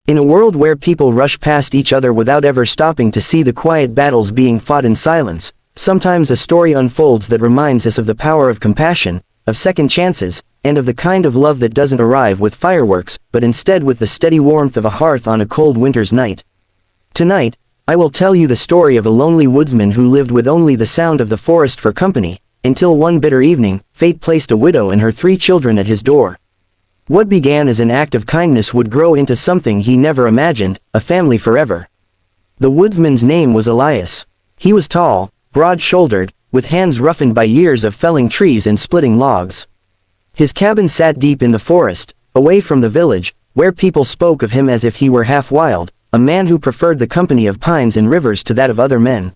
In a world where people rush past each other without ever stopping to see the quiet battles being fought in silence, sometimes a story unfolds that reminds us of the power of compassion, of second chances, and of the kind of love that doesn't arrive with fireworks, but instead with the steady warmth of a hearth on a cold winter's night. Tonight, I will tell you the story of a lonely woodsman who lived with only the sound of the forest for company, until one bitter evening, fate placed a widow and her 3 children at his door. What began as an act of kindness would grow into something he never imagined, a family forever. The woodsman's name was Elias. He was tall, broad-shouldered, with hands roughened by years of felling trees and splitting logs. His cabin sat deep in the forest, away from the village, where people spoke of him as if he were half wild, a man who preferred the company of pines and rivers to that of other men.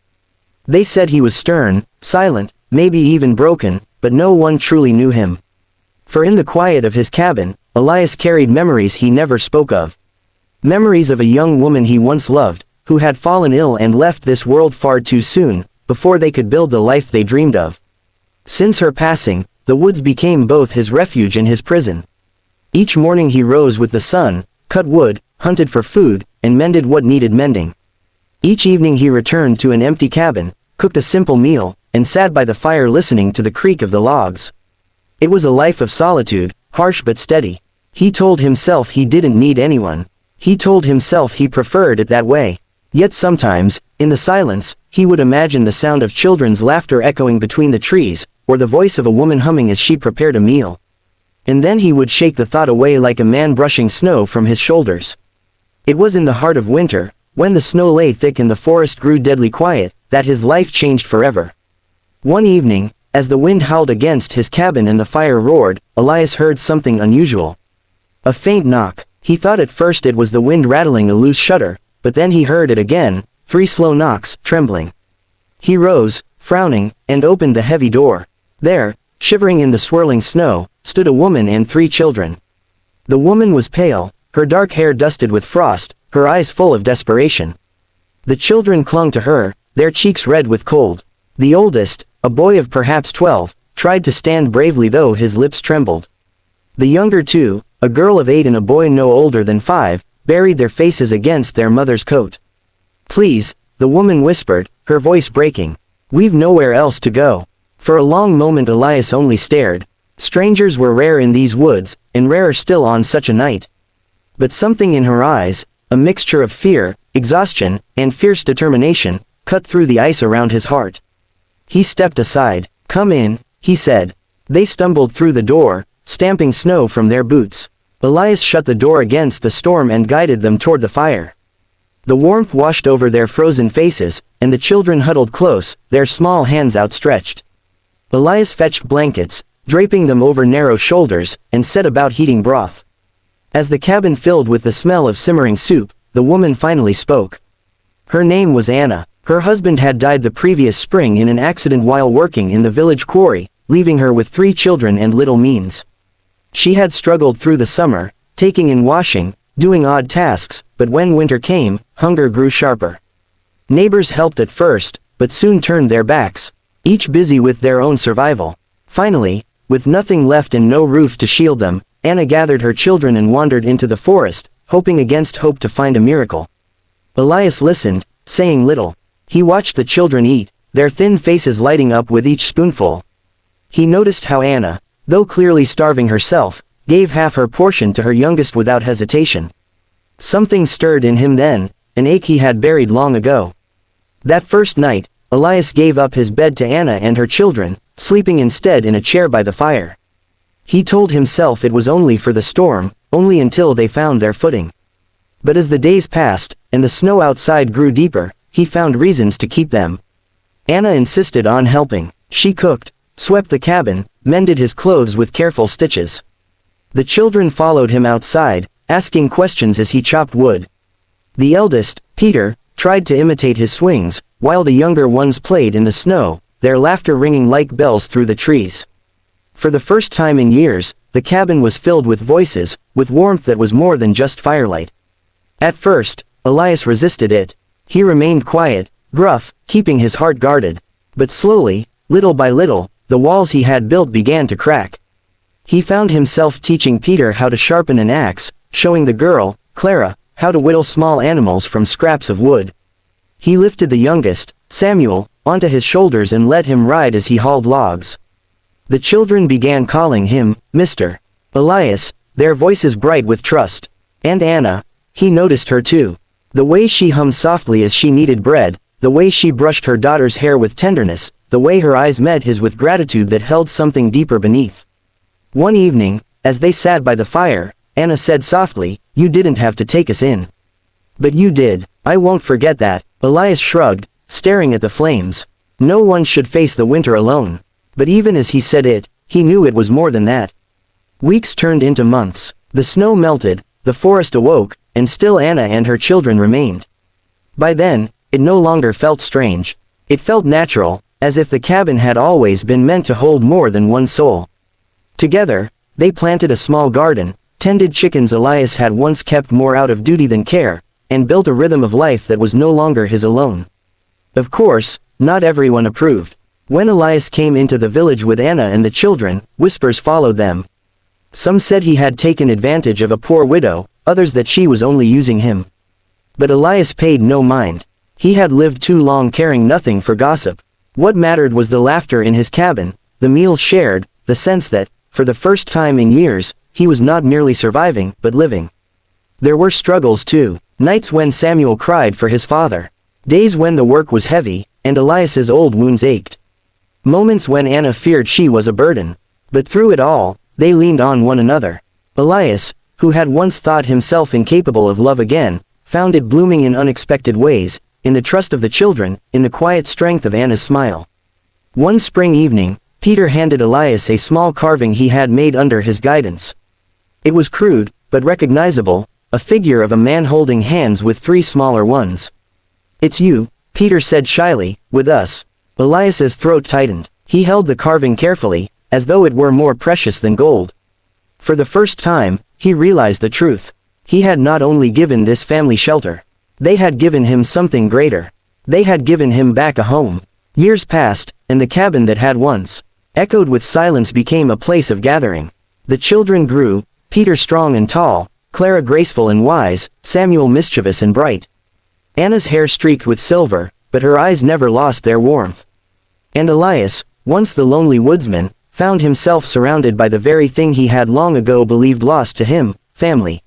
They said he was stern, silent, maybe even broken, but no one truly knew him. For in the quiet of his cabin, Elias carried memories he never spoke of. Memories of a young woman he once loved, who had fallen ill and left this world far too soon, before they could build the life they dreamed of. Since her passing, the woods became both his refuge and his prison. Each morning he rose with the sun, cut wood, hunted for food, and mended what needed mending. Each evening he returned to an empty cabin, cooked a simple meal, and sat by the fire listening to the creak of the logs. It was a life of solitude, harsh but steady. He told himself he didn't need anyone. He told himself he preferred it that way. Yet sometimes, in the silence, he would imagine the sound of children's laughter echoing between the trees, or the voice of a woman humming as she prepared a meal. And then he would shake the thought away like a man brushing snow from his shoulders. It was in the heart of winter, when the snow lay thick and the forest grew deadly quiet, that his life changed forever. One evening, as the wind howled against his cabin and the fire roared, Elias heard something unusual. A faint knock. He thought at first it was the wind rattling a loose shutter, but then he heard it again, 3 slow knocks, trembling. He rose, frowning, and opened the heavy door. There, shivering in the swirling snow, stood a woman and 3 children. The woman was pale, her dark hair dusted with frost, her eyes full of desperation. The children clung to her, their cheeks red with cold. The oldest, a boy of perhaps 12, tried to stand bravely though his lips trembled. The younger 2, a girl of 8 and a boy no older than 5, buried their faces against their mother's coat. "Please," the woman whispered, her voice breaking. "We've nowhere else to go." For a long moment Elias only stared. Strangers were rare in these woods, and rarer still on such a night. But something in her eyes, a mixture of fear, exhaustion, and fierce determination, cut through the ice around his heart. He stepped aside. "Come in," he said. They stumbled through the door, stamping snow from their boots. Elias shut the door against the storm and guided them toward the fire. The warmth washed over their frozen faces, and the children huddled close, their small hands outstretched. Elias fetched blankets, draping them over narrow shoulders, and set about heating broth. As the cabin filled with the smell of simmering soup, the woman finally spoke. Her name was Anna. Her husband had died the previous spring in an accident while working in the village quarry, leaving her with 3 children and little means. She had struggled through the summer, taking in washing, doing odd tasks, but when winter came, hunger grew sharper. Neighbors helped at first, but soon turned their backs, each busy with their own survival. Finally, with nothing left and no roof to shield them, Anna gathered her children and wandered into the forest, hoping against hope to find a miracle. Elias listened, saying little. He watched the children eat, their thin faces lighting up with each spoonful. He noticed how Anna, though clearly starving herself, gave half her portion to her youngest without hesitation. Something stirred in him then, an ache he had buried long ago. That first night, Elias gave up his bed to Anna and her children, sleeping instead in a chair by the fire. He told himself it was only for the storm, only until they found their footing. But as the days passed, and the snow outside grew deeper, he found reasons to keep them. Anna insisted on helping. She cooked, swept the cabin, mended his clothes with careful stitches. The children followed him outside, asking questions as he chopped wood. The eldest, Peter, tried to imitate his swings, while the younger ones played in the snow, their laughter ringing like bells through the trees. For the first time in years, the cabin was filled with voices, with warmth that was more than just firelight. At first, Elias resisted it. He remained quiet, gruff, keeping his heart guarded. But slowly, little by little, the walls he had built began to crack. He found himself teaching Peter how to sharpen an axe, showing the girl, Clara, how to whittle small animals from scraps of wood. He lifted the youngest, Samuel, onto his shoulders and let him ride as he hauled logs. The children began calling him, Mr. Elias, their voices bright with trust. And Anna, he noticed her too. The way she hummed softly as she kneaded bread, the way she brushed her daughter's hair with tenderness, the way her eyes met his with gratitude that held something deeper beneath. One evening, as they sat by the fire, Anna said softly, "You didn't have to take us in. But you did. I won't forget that." Elias shrugged, staring at the flames. No one should face the winter alone. But even as he said it, he knew it was more than that. Weeks turned into months. The snow melted, the forest awoke, and still Anna and her children remained. By then, it no longer felt strange. It felt natural, as if the cabin had always been meant to hold more than one soul. Together, they planted a small garden, tended chickens Elias had once kept more out of duty than care, and built a rhythm of life that was no longer his alone. Of course, not everyone approved. When Elias came into the village with Anna and the children, whispers followed them. Some said he had taken advantage of a poor widow, others that she was only using him. But Elias paid no mind. He had lived too long caring nothing for gossip. What mattered was the laughter in his cabin, the meals shared, the sense that, for the first time in years, he was not merely surviving, but living. There were struggles too, nights when Samuel cried for his father. Days when the work was heavy, and Elias's old wounds ached. Moments when Anna feared she was a burden. But through it all, they leaned on one another. Elias, who had once thought himself incapable of love again, found it blooming in unexpected ways, in the trust of the children, in the quiet strength of Anna's smile. One spring evening, Peter handed Elias a small carving he had made under his guidance. It was crude, but recognizable, a figure of a man holding hands with three smaller ones. "It's you," Peter said shyly, "with us." Elias's throat tightened. He held the carving carefully, as though it were more precious than gold. For the first time, he realized the truth. He had not only given this family shelter. They had given him something greater. They had given him back a home. Years passed, and the cabin that had once echoed with silence became a place of gathering. The children grew, Peter strong and tall, Clara graceful and wise, Samuel mischievous and bright. Anna's hair streaked with silver, but her eyes never lost their warmth. And Elias, once the lonely woodsman, found himself surrounded by the very thing he had long ago believed lost to him, family.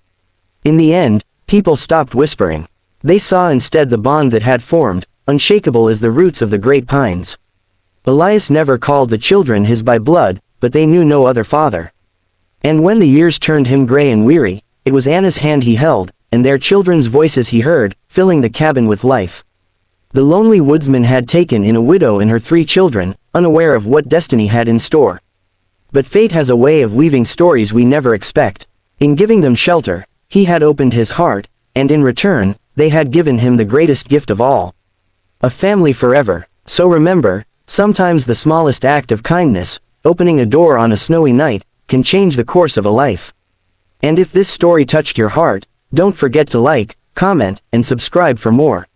In the end, people stopped whispering. They saw instead the bond that had formed, unshakable as the roots of the great pines. Elias never called the children his by blood, but they knew no other father. And when the years turned him gray and weary, it was Anna's hand he held, and their children's voices he heard, filling the cabin with life. The lonely woodsman had taken in a widow and her three children, unaware of what destiny had in store. But fate has a way of weaving stories we never expect. In giving them shelter, he had opened his heart, and in return, they had given him the greatest gift of all. A family forever. So remember, sometimes the smallest act of kindness, opening a door on a snowy night, can change the course of a life. And if this story touched your heart, don't forget to like, comment, and subscribe for more.